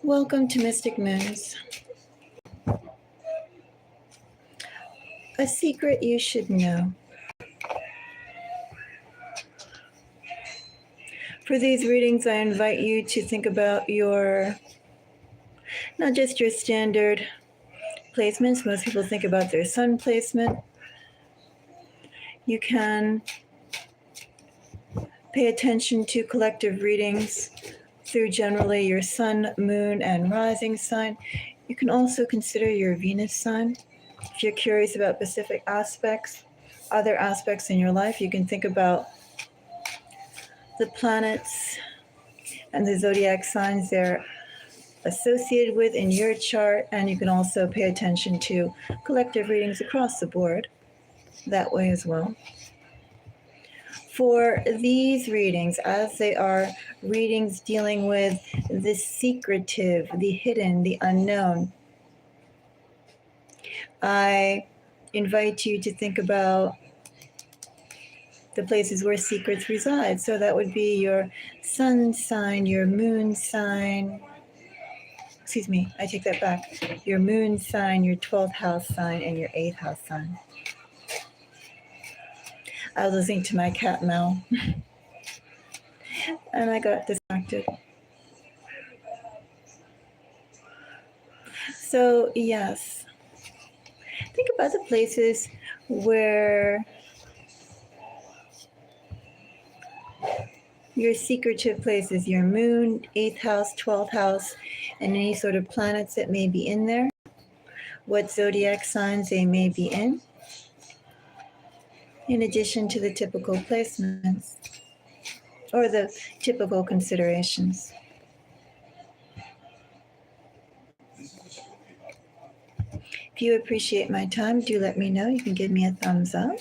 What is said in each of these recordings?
Welcome to Mystic Moons. A secret you should know. For these readings, I invite you to think about not just your standard placements. Most people think about their sun placement. You can pay attention to collective readings through generally your sun, moon, and rising sign. You can also consider your Venus sign. If you're curious about specific aspects, other aspects in your life, you can think about the planets and the zodiac signs they're associated with in your chart, and you can also pay attention to collective readings across the board that way as well. For these readings, as they are readings dealing with the secretive, the hidden, the unknown, I invite you to think about the places where secrets reside. So that would be your sun sign, your moon sign. Excuse me, I take that back. Your moon sign, your 12th house sign, and your 8th house sign. I was listening to my cat meow and I got distracted. So yes, think about the places where your secretive places, your moon, 8th house, 12th house, and any sort of planets that may be in there, what zodiac signs they may be in addition to the typical placements or the typical considerations. If you appreciate my time, do let me know. You can give me a thumbs up.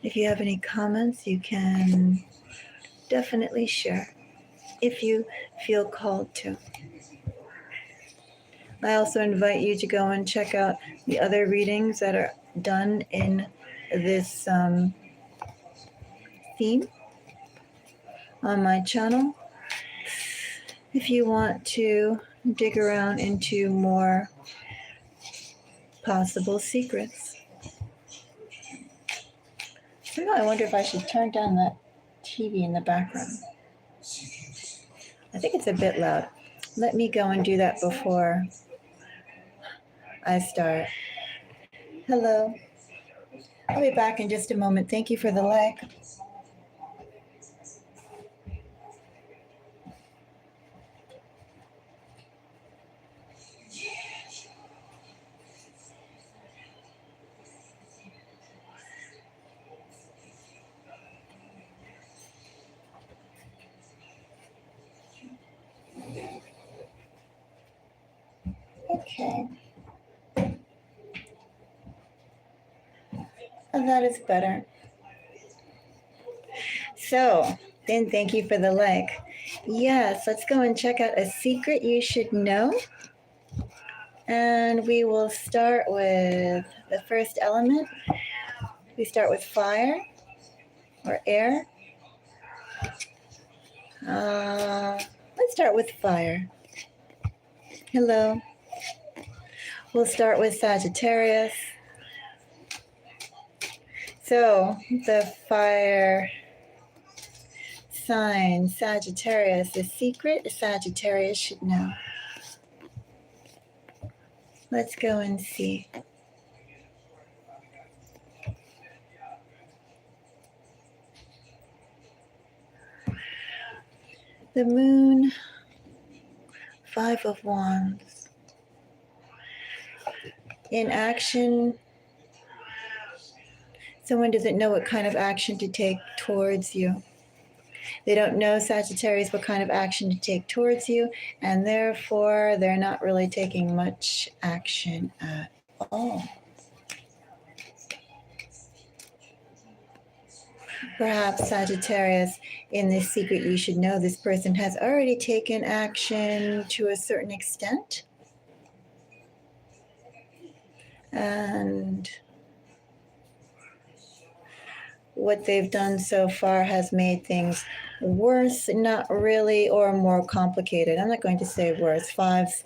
If you have any comments, you can definitely share if you feel called to. I also invite you to go and check out the other readings that are done in this theme on my channel. If you want to dig around into more possible secrets. So I wonder if I should turn down that TV in the background. I think it's a bit loud. Let me go and do that before I start. Hello. I'll be back in just a moment. Thank you for the like. Okay. And that is better. So, then thank you for the like. Yes, let's go and check out a secret you should know. And we will start with the first element. We start with fire or air. Let's start with fire. Hello. We'll start with Sagittarius. So the fire sign, Sagittarius, the secret Sagittarius should know. Let's go and see. The moon, 5 of Wands. In action, someone doesn't know what kind of action to take towards you. They don't know, Sagittarius, what kind of action to take towards you, and therefore they're not really taking much action at all. Perhaps Sagittarius, in this secret you should know, this person has already taken action to a certain extent. And what they've done so far has made things Worse, not really, or more complicated. I'm not going to say worse. Fives,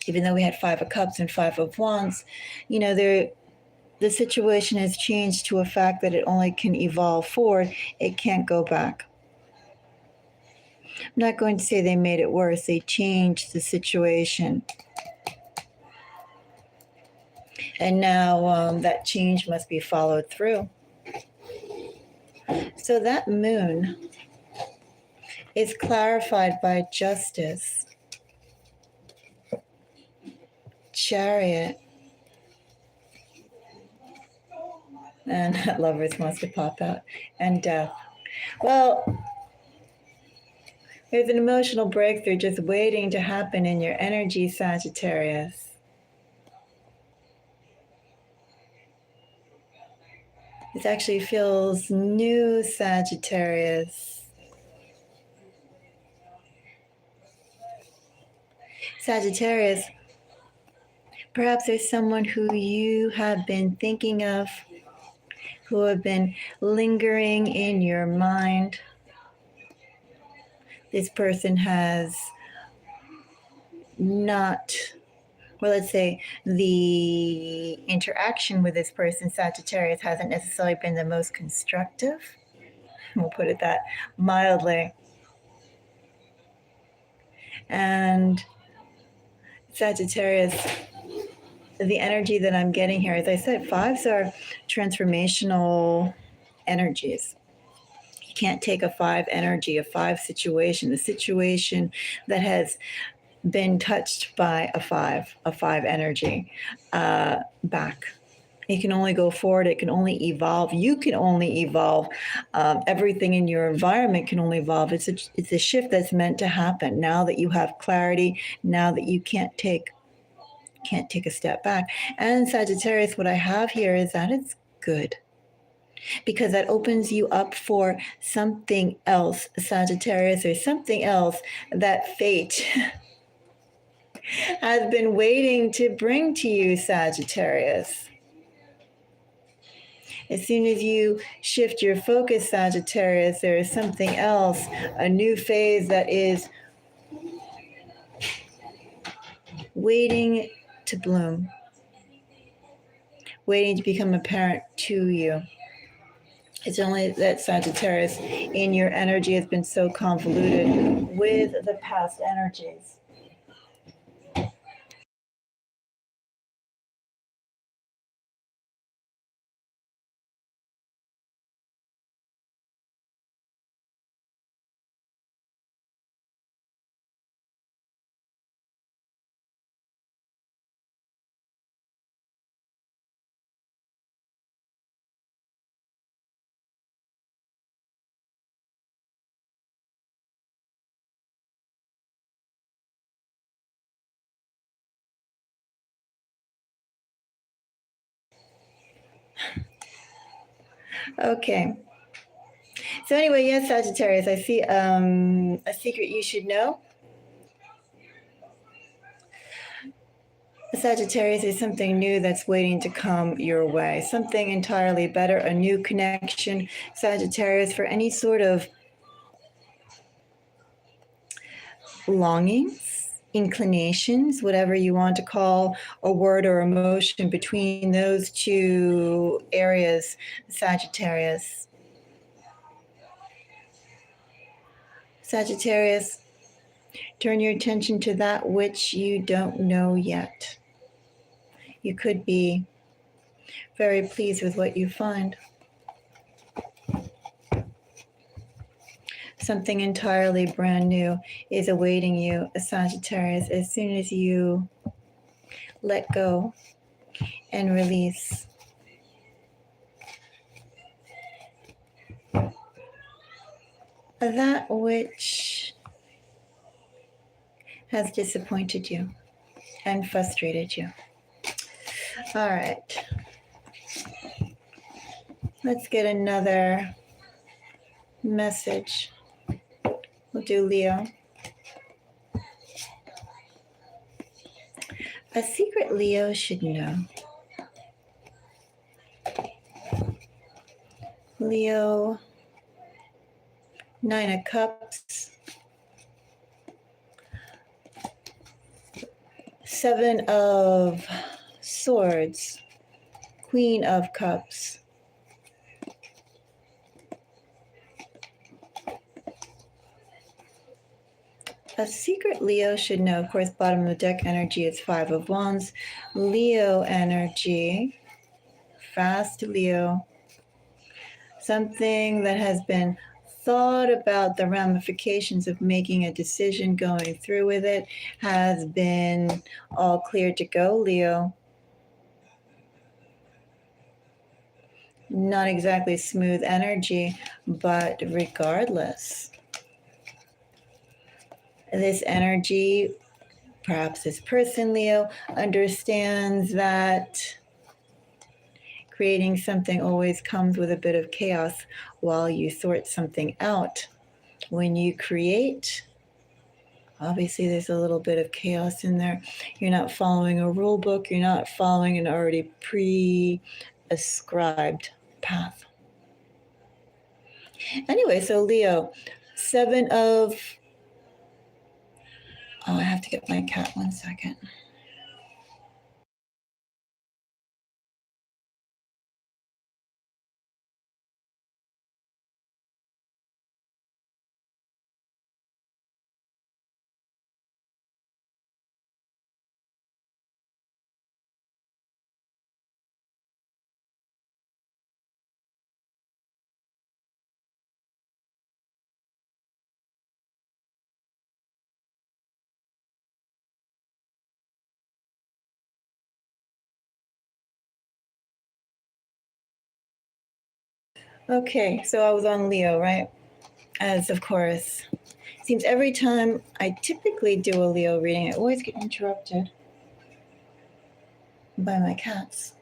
even though we had Five of Cups and Five of Wands, you know, the situation has changed to a fact that it only can evolve forward. It can't go back. I'm not going to say they made it worse. They changed the situation. And now that change must be followed through. So that moon is clarified by Justice, Chariot, and Lovers wants to pop out, and Death. Well, there's an emotional breakthrough just waiting to happen in your energy, Sagittarius. This actually feels new, Sagittarius. Sagittarius, perhaps there's someone who you have been thinking of, who have been lingering in your mind. This person has not, well, let's say the interaction with this person, Sagittarius, hasn't necessarily been the most constructive. We'll put it that mildly. And Sagittarius, the energy that I'm getting here, as I said, fives are transformational energies. You can't take a five energy, a five situation, a situation that has been touched by a five energy back. It can only go forward. It can only evolve. You can only evolve. Everything in your environment can only evolve. It's a shift that's meant to happen now that you have clarity. Now that you can't take a step back. And Sagittarius, what I have here is that it's good, because that opens you up for something else, Sagittarius, or something else that fate has been waiting to bring to you, Sagittarius. As soon as you shift your focus, Sagittarius, there is something else, a new phase that is waiting to bloom, waiting to become apparent to you. It's only that Sagittarius in your energy has been so convoluted with the past energies. Okay. So anyway, yes, Sagittarius, I see a secret you should know. Sagittarius is something new that's waiting to come your way, something entirely better, a new connection. Sagittarius, for any sort of longings, inclinations, whatever you want to call a word or emotion between those two areas, Sagittarius. Sagittarius, turn your attention to that which you don't know yet. You could be very pleased with what you find. Something entirely brand new is awaiting you, Sagittarius, as soon as you let go and release. That which has disappointed you and frustrated you. All right. Let's get another message. We'll do Leo. A secret Leo should know. Leo, Nine of Cups, Seven of Swords, Queen of Cups, a secret Leo should know. Of course, bottom of the deck energy is Five of Wands. Leo energy, fast Leo. Something that has been thought about, the ramifications of making a decision, going through with it, has been all clear to go, Leo. Not exactly smooth energy, but regardless, this energy, perhaps this person, Leo, understands that creating something always comes with a bit of chaos while you sort something out. When you create, obviously there's a little bit of chaos in there. You're not following a rule book. You're not following an already pre-ascribed path. Anyway, so Leo, Seven of... Oh, I have to get my cat 1 second. Okay, so I was on Leo, right? As of course, seems every time I typically do a Leo reading, I always get interrupted by my cats.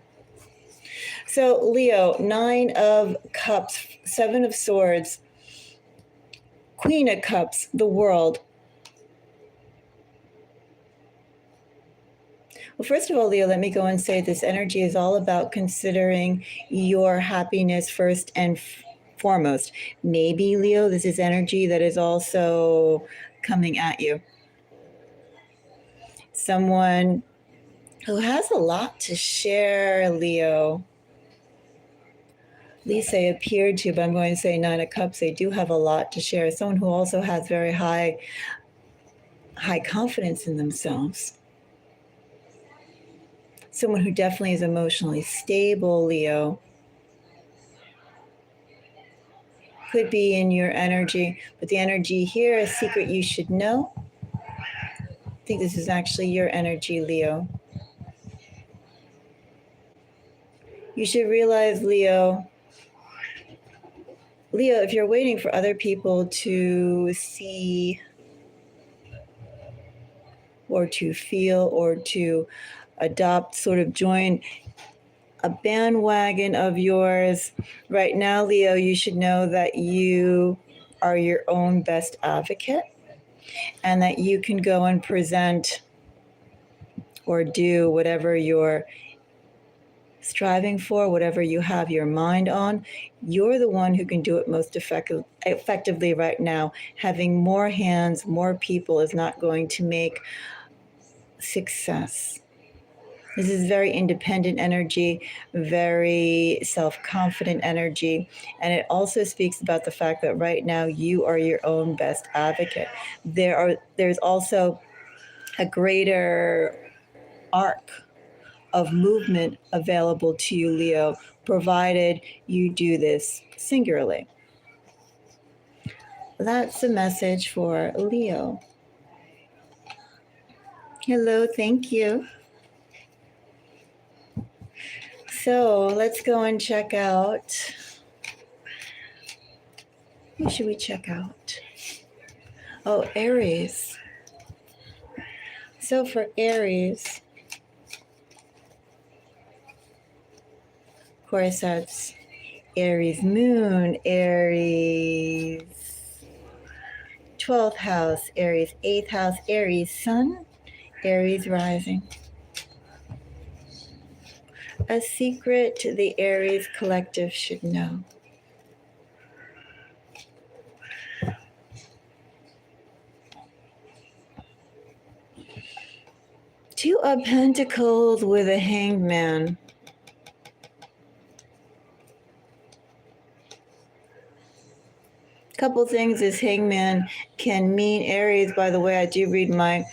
So Leo, Nine of Cups, Seven of Swords, Queen of Cups, the World. Well, first of all, Leo, let me go and say this energy is all about considering your happiness first and foremost. Maybe, Leo, this is energy that is also coming at you. Someone who has a lot to share, Leo. At least they appeared to, but I'm going to say Nine of Cups, they do have a lot to share. Someone who also has very high confidence in themselves. Someone who definitely is emotionally stable, Leo. Could be in your energy, but the energy here, a secret you should know. I think this is actually your energy, Leo. You should realize, Leo, if you're waiting for other people to see or to feel or to adopt, sort of join a bandwagon of yours, right now, Leo, you should know that you are your own best advocate and that you can go and present or do whatever you're striving for, whatever you have your mind on. You're the one who can do it most effectively right now. Having more hands, more people is not going to make success. This is very independent energy, very self-confident energy, and it also speaks about the fact that right now you are your own best advocate. There's also a greater arc of movement available to you, Leo, provided you do this singularly. That's the message for Leo. Hello, thank you. So let's go and check out. Who should we check out? Oh, Aries. So for Aries, of course, that's Aries moon, Aries 12th house, Aries 8th house, Aries sun, Aries rising. A secret the Aries collective should know. Two of Pentacles with a Hanged Man. Couple things this Hangman can mean. Aries, by the way, I do read my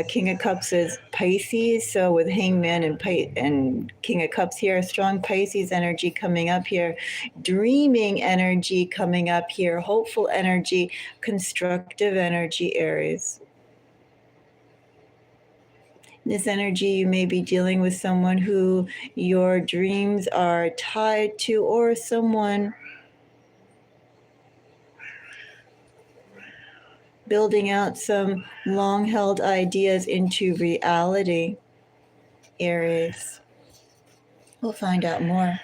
King of Cups as Pisces. So with Hangman and King of Cups here, strong Pisces energy coming up here, dreaming energy coming up here, hopeful energy, constructive energy, Aries. This energy, you may be dealing with someone who your dreams are tied to, or someone building out some long-held ideas into reality, Aries. We'll find out more.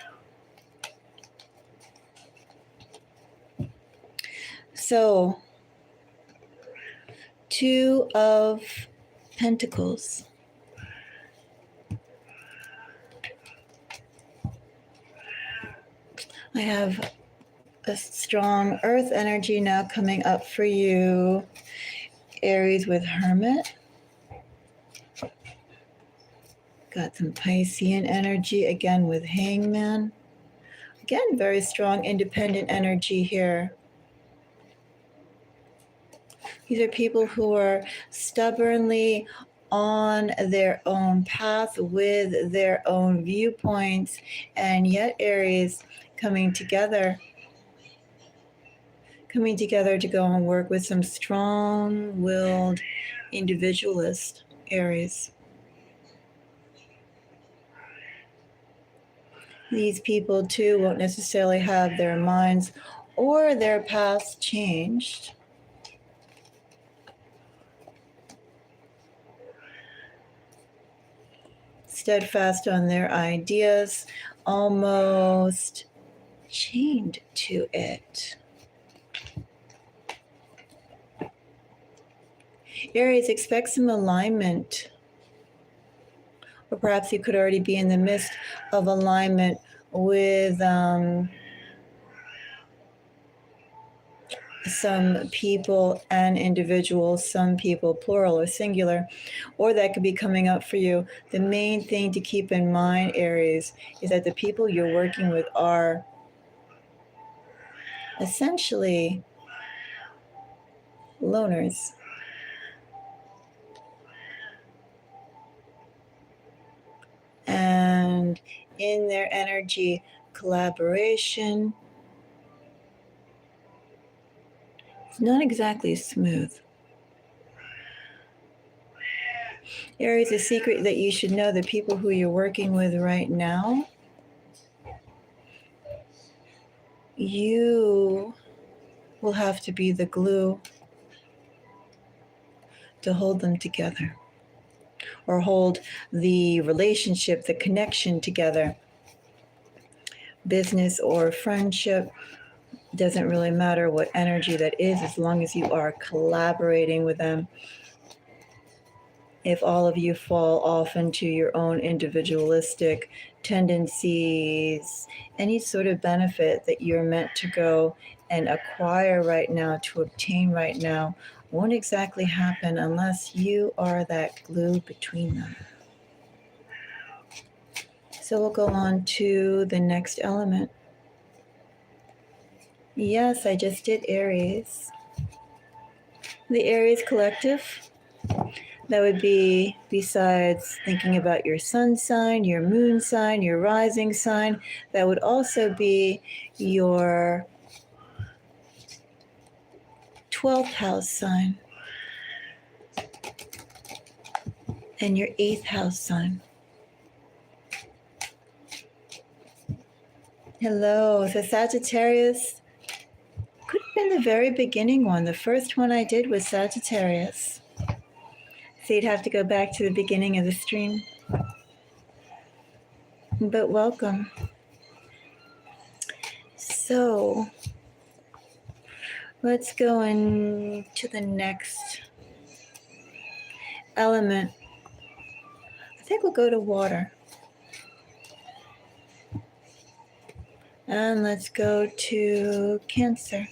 So, Two of Pentacles. I have a strong earth energy now coming up for you, Aries, with Hermit. Got some Piscean energy again with Hangman. Again, very strong independent energy here. These are people who are stubbornly on their own path with their own viewpoints, and yet Aries coming together to go and work with some strong-willed individualist, Aries. These people, too, won't necessarily have their minds or their paths changed. Steadfast on their ideas, almost chained to it. Aries, expect some alignment. Or perhaps you could already be in the midst of alignment with some people and individuals, some people, plural or singular, or that could be coming up for you. The main thing to keep in mind, Aries, is that the people you're working with are essentially loners. And in their energy, collaboration is not exactly smooth. Aries, a secret that you should know, the people who you're working with right now, you will have to be the glue to hold them together, or hold the relationship, the connection together. Business or friendship, doesn't really matter what energy that is, as long as you are collaborating with them. If all of you fall off into your own individualistic tendencies, any sort of benefit that you're meant to go and acquire right now, to obtain right now, won't exactly happen unless you are that glue between them. So we'll go on to the next element. Yes, I just did Aries. The Aries collective, that would be, besides thinking about your sun sign, your moon sign, your rising sign, that would also be your 12th house sign and your 8th house sign. Hello, so Sagittarius could have been the very beginning one. The first one I did was Sagittarius. So you'd have to go back to the beginning of the stream. But welcome. So let's go into the next element. I think we'll go to water. And let's go to Cancer.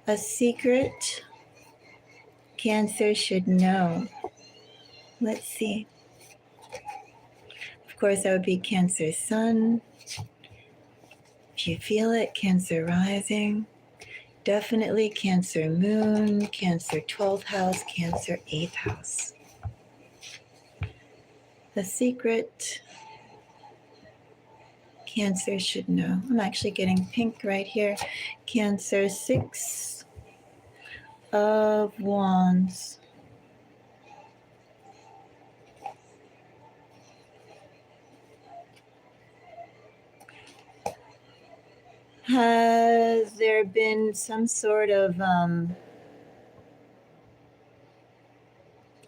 A secret Cancer should know. Let's see. Of course, that would be Cancer Sun. If you feel it, Cancer Rising. Definitely Cancer Moon, Cancer 12th house, Cancer 8th house. The secret Cancer should know. I'm actually getting pink right here. Cancer 6 of Wands. Has there been some sort of,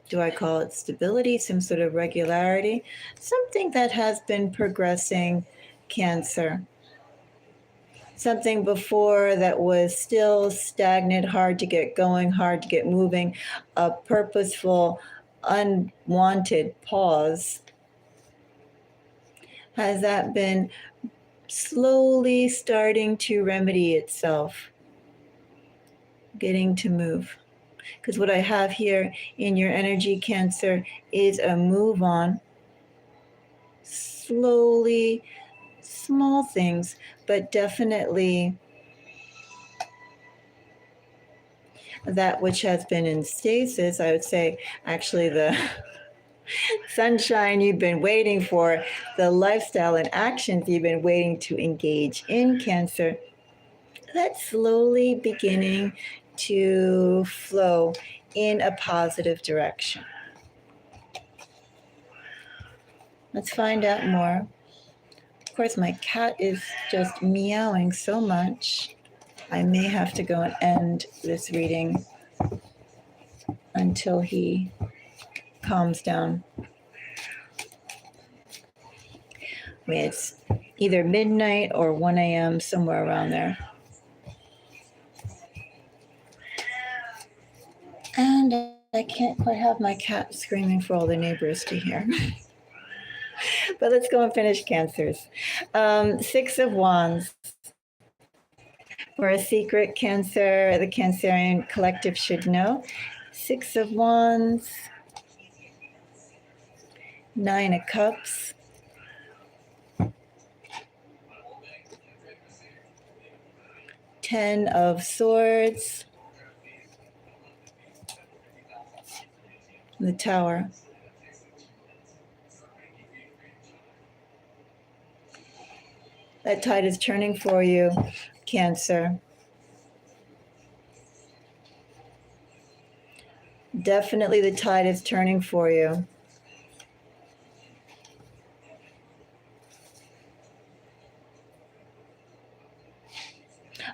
do I call it stability, some sort of regularity? Something that has been progressing, Cancer. Something before that was still stagnant, hard to get going, hard to get moving, a purposeful, unwanted pause. Has that been slowly starting to remedy itself, getting to move? Because what I have here in your energy, Cancer, is a move on, slowly, small things, but definitely that which has been in stasis. I would say actually the sunshine you've been waiting for, the lifestyle and actions you've been waiting to engage in, Cancer, that's slowly beginning to flow in a positive direction. Let's find out more. Of course, my cat is just meowing so much. I may have to go and end this reading until he calms down. I mean, it's either midnight or 1 a.m., somewhere around there. And I can't quite have my cat screaming for all the neighbors to hear. But let's go and finish Cancers. 6 of Wands. For a secret, Cancer, the Cancerian collective should know. 6 of Wands. 9 of Cups. Ten of Swords. The Tower. That tide is turning for you, Cancer. Definitely the tide is turning for you.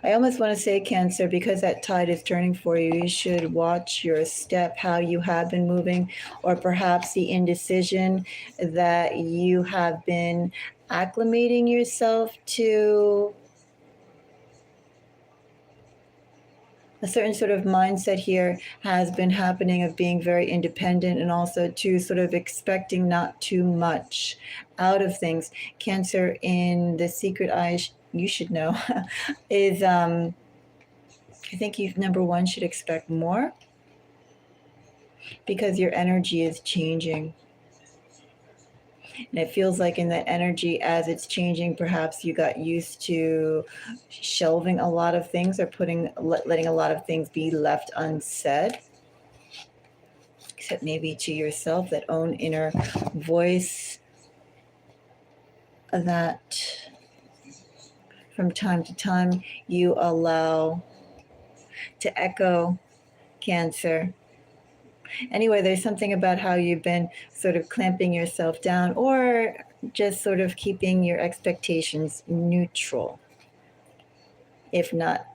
I almost want to say, Cancer, because that tide is turning for you, you should watch your step, how you have been moving, or perhaps the indecision that you have been acclimating yourself to a certain sort of mindset here has been happening of being very independent and also to sort of expecting not too much out of things. Cancer, in the secret eye, you should know, is I think you, number one, should expect more because your energy is changing. And it feels like in that energy, as it's changing, perhaps you got used to shelving a lot of things or letting a lot of things be left unsaid, except maybe to yourself, that own inner voice that from time to time you allow to echo, Cancer. Anyway, there's something about how you've been sort of clamping yourself down or just sort of keeping your expectations neutral. If not,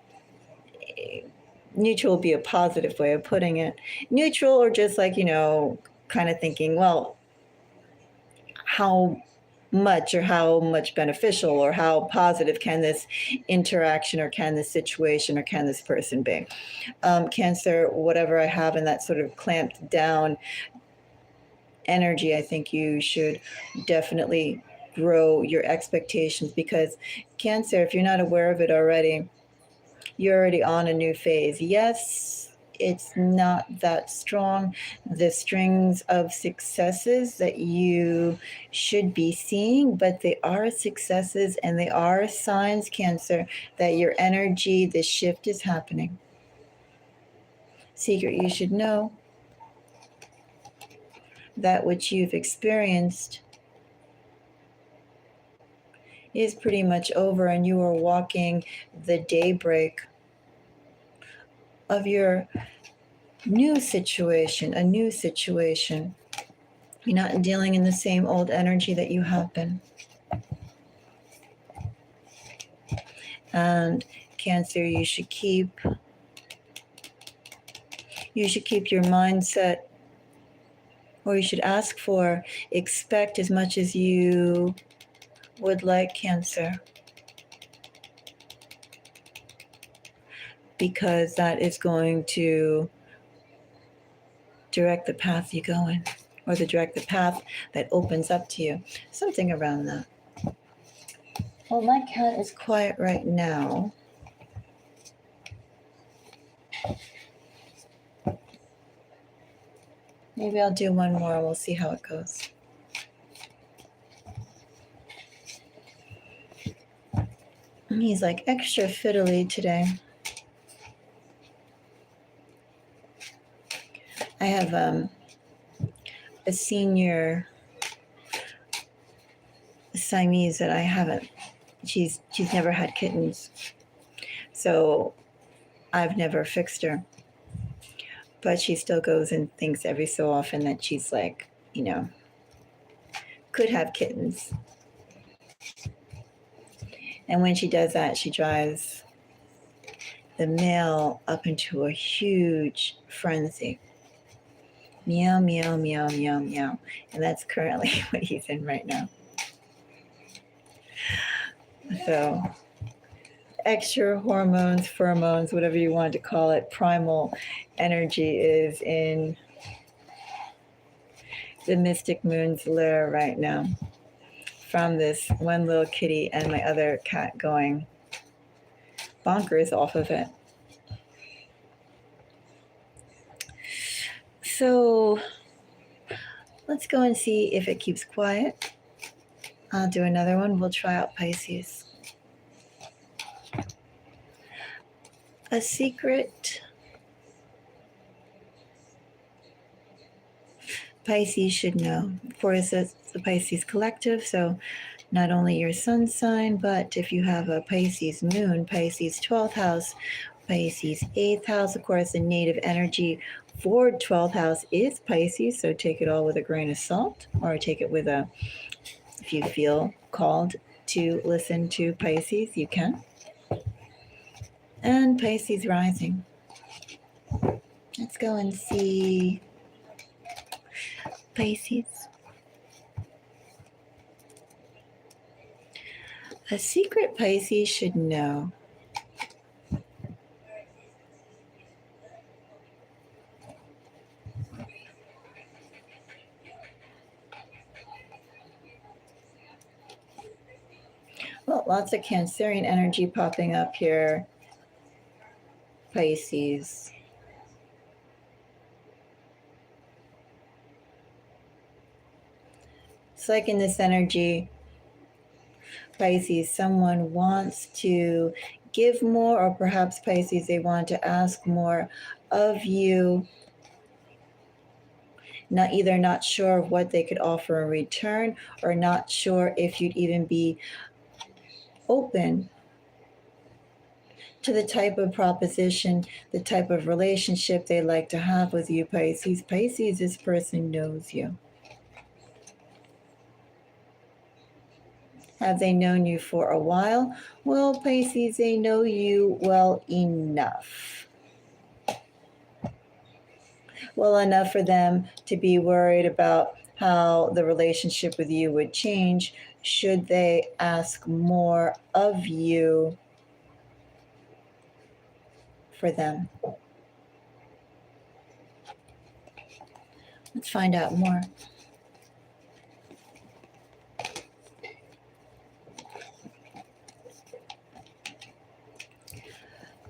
neutral would be a positive way of putting it. Neutral, or just like, kind of thinking, well, how much beneficial or how positive can this interaction or can this situation or can this person be? Cancer, whatever I have in that sort of clamped down energy, I think you should definitely grow your expectations, because Cancer, if you're not aware of it already, you're already on a new phase. Yes, it's not that strong. The strings of successes that you should be seeing, but they are successes and they are signs, Cancer, that your energy, the shift is happening. Secret you should know: that which you've experienced is pretty much over, and you are walking the daybreak of your new situation, a new situation. You're not dealing in the same old energy that you have been. And Cancer, you should keep your mindset, or you should ask for, expect as much as you would like, Cancer, because that is going to direct the path you go in, or direct the path that opens up to you. Something around that. Well, my cat is quiet right now. Maybe I'll do one more and we'll see how it goes. He's like extra fiddly today. I have a senior Siamese that I haven't. She's never had kittens, so I've never fixed her. But she still goes and thinks every so often that she's like, could have kittens. And when she does that, she drives the male up into a huge frenzy. Meow, meow, meow, meow, meow. And that's currently what he's in right now. So extra hormones, pheromones, whatever you want to call it, primal energy is in the mystic moon's lair right now, from this one little kitty and my other cat going bonkers off of it. So let's go and see if it keeps quiet. I'll do another one. We'll try out Pisces. A secret Pisces should know. Of course, it's the Pisces collective, so not only your sun sign, but if you have a Pisces moon, Pisces 12th house, Pisces 8th house, of course, the native energy for 12th house is Pisces, so take it all with a grain of salt, or take it with if you feel called to listen to Pisces, you can. And Pisces rising. Let's go and see Pisces. A secret Pisces should know. Well, lots of Cancerian energy popping up here. Pisces. It's like in this energy, Pisces, someone wants to give more, or perhaps Pisces, they want to ask more of you. Not sure of what they could offer in return, or not sure if you'd even be open to the type of proposition, the type of relationship they like to have with you, Pisces. Pisces, this person knows you. Have they known you for a while? Well, Pisces, they know you well enough. Well enough for them to be worried about how the relationship with you would change should they ask more of you for them. Let's find out more.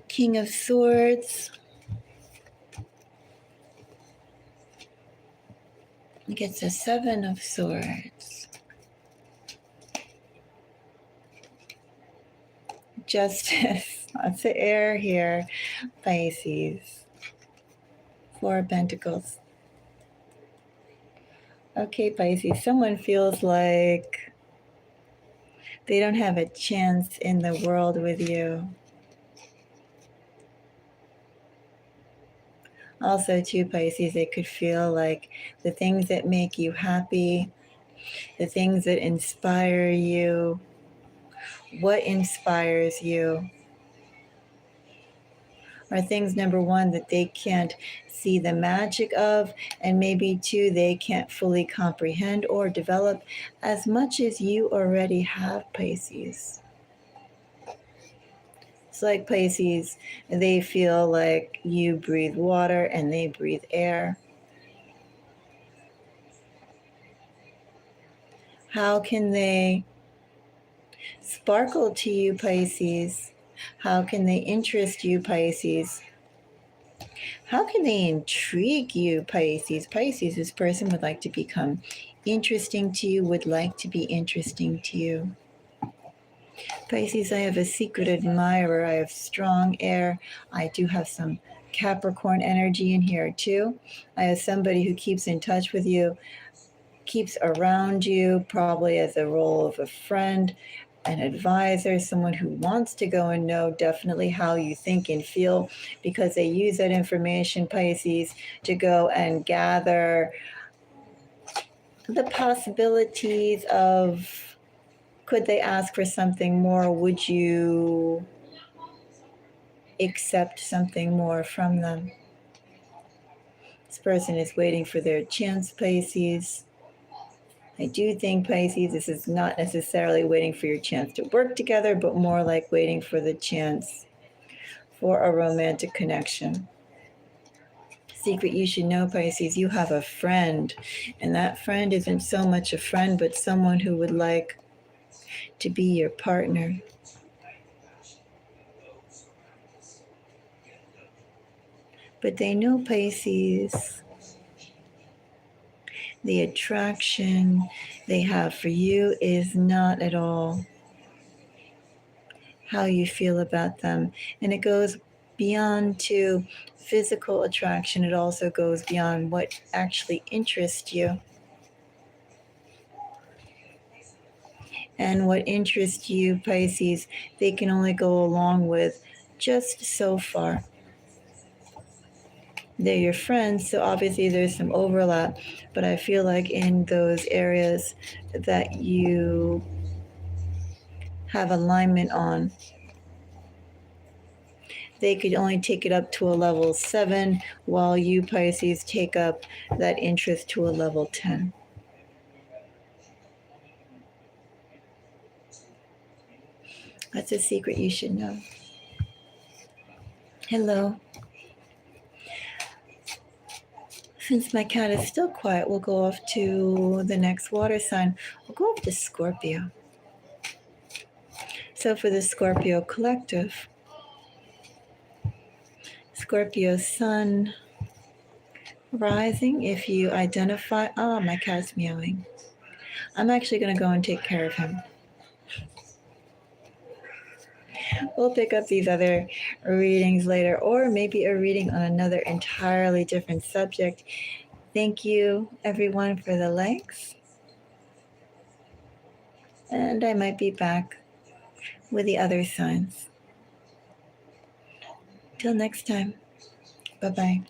King of Swords, It gets a 7 of Swords. Justice. Lots of air here, Pisces. 4 of Pentacles. Okay, Pisces, someone feels like they don't have a chance in the world with you. Also, too, Pisces, it could feel like the things that make you happy, the things that inspire you, what inspires you, are things, number one, that they can't see the magic of, and maybe two, they can't fully comprehend or develop as much as you already have, Pisces. It's like Pisces, they feel like you breathe water and they breathe air. How can they sparkle to you, Pisces? How can they interest you, Pisces? How can they intrigue you, Pisces? Pisces, this person would like to become interesting to you, would like to be interesting to you. Pisces, I have a secret admirer. I have strong air. I do have some Capricorn energy in here too. I have somebody who keeps in touch with you, keeps around you, probably as a role of a friend, an advisor, someone who wants to go and know definitely how you think and feel, because they use that information, Pisces, to go and gather the possibilities of, could they ask for something more? Would you accept something more from them? This person is waiting for their chance, Pisces. I do think, Pisces, this is not necessarily waiting for your chance to work together, but more like waiting for the chance for a romantic connection. Secret you should know, Pisces, you have a friend, and that friend isn't so much a friend, but someone who would like to be your partner. But they know, Pisces, the attraction they have for you is not at all how you feel about them. And it goes beyond to physical attraction. It also goes beyond what actually interests you. And what interests you, Pisces, they can only go along with just so far. They're your friends, so obviously there's some overlap, but I feel like in those areas that you have alignment on, they could only take it up to a level 7, while you, Pisces, take up that interest to a level 10. That's a secret you should know. Hello. Since my cat is still quiet, we'll go off to the next water sign. We'll go off to Scorpio. So for the Scorpio collective, Scorpio sun rising, if you identify, my cat's meowing. I'm actually going to go and take care of him. We'll pick up these other readings later, or maybe a reading on another entirely different subject. Thank you, everyone, for the likes. And I might be back with the other signs. Till next time. Bye-bye.